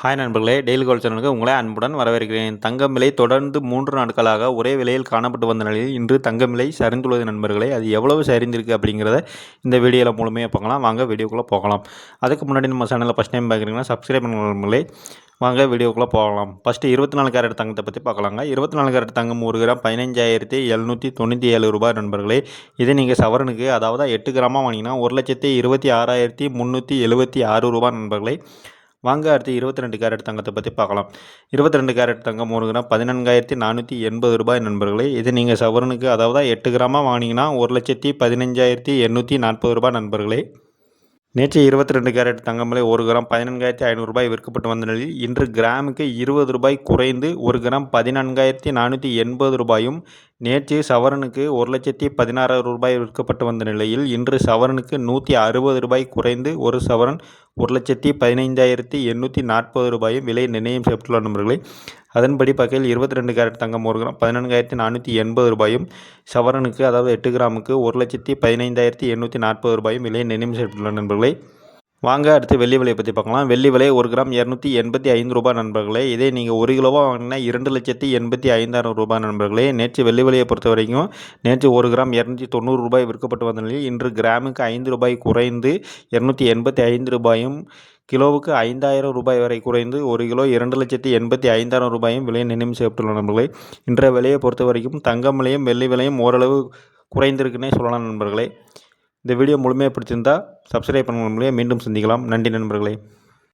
Hi நண்பர்களே, daily gold சேனலுக்கு உங்களை அன்புடன் வரவேற்கிறேன். தங்கம் விலை தொடர்ந்து 3 நாட்களாக ஒரே விலையில் காணப்பட்டு வந்த நிலையில் இன்று தங்கம் விலை சரிந்துள்ளது நண்பர்களே. அது எவ்வளவு சரிந்திருக்கு அப்படிங்கிறத இந்த வீடியோவில் முழுமையாக பார்க்கலாம். வாங்க வீடியோக்குள்ளே போகலாம். அதுக்கு முன்னாடி நம்ம சேனலில் ஃபஸ்ட் டைம் பார்க்குறீங்கன்னா சப்ஸ்கிரைப் பண்ணுங்க நண்பர்களே. வாங்க வீடியோக்குள்ளே போகலாம். ஃபஸ்ட்டு 24 கேரட் தங்கத்தை பற்றி பார்க்கலாங்க. 24 கேரட் தங்கம் 1 கிராம் 15,797 ரூபாய் நண்பர்களே. இதே நீங்கள் சவரனுக்கு அதாவது 8 கிராமாக வாங்கினீங்கன்னா 1,26,376 ரூபாய் நண்பர்களே. வாங்க அடுத்து 22 கேரட் தங்கத்தை பற்றி பார்க்கலாம். 22 கேரட் தங்கம் 1 கிராம் 14,480 ரூபாய் நண்பர்களே. இது நீங்கள் சவரனுக்கு அதாவது 8 கிராமாக வாங்கினீங்கன்னா 1,15,840 ரூபாய் நண்பர்களே. நேற்று 22 கேரட் தங்கம் விலை 1 கிராம் 14,500 ரூபாய் விற்கப்பட்டு வந்த நிலையில் இன்று கிராமுக்கு 20 ரூபாய் குறைந்து 1 கிராம் 14,480 ரூபாயும், நேற்று சவரனுக்கு 1,16,000 ரூபாய் விற்கப்பட்டு வந்த நிலையில் இன்று சவரனுக்கு 160 ரூபாய் குறைந்து ஒரு சவரன் 1,15,840 ரூபாயும் விலை நிர்ணயம் செய்யப்பட்டுள்ள நண்பர்களே. அதன்படி பார்க்கையில் 22 கேரட் தங்கம் 1 கிராம் 14,480 ரூபாயும், சவரனுக்கு அதாவது 8 கிராமுக்கு 1,15,840 ரூபாயும் விலை நிர்ணயம் செய்யப்பட்டுள்ள நண்பர்களே. வாங்க அடுத்து வெள்ளி விலையை பற்றி பார்க்கலாம். வெள்ளி விலை 1 கிராம் 285 ரூபாய் நண்பர்களே. இதே நீங்கள் 1 கிலோவாக வாங்கினா 2,85,000 ரூபாய் நண்பர்களே. நேற்று வெள்ளி விலையை பொறுத்த வரைக்கும் நேற்று 1 கிராம் 290 ரூபாய் விற்கப்பட்டு வந்த நிலையில் இன்று கிராமுக்கு 5 ரூபாய் குறைந்து 285 ரூபாயும், கிலோவுக்கு 5,000 ரூபாய் வரை குறைந்து 1 கிலோ 2,85,000 ரூபாயும் விலை நிர்ணயம் செய்யப்பட்டுள்ள நண்பர்களே. இன்றைய விலையை பொறுத்த வரைக்கும் தங்கம் விலையும் வெள்ளி விலையும் ஓரளவு குறைந்திருக்குன்னே சொல்லலாம் நண்பர்களே. இந்த வீடியோ முழுமையாக பிடிச்சிருந்தால் சப்ஸ்கிரைப் பண்ணுங்க நண்பர்களே. மீண்டும் சந்திக்கலாம். நன்றி நண்பர்களே.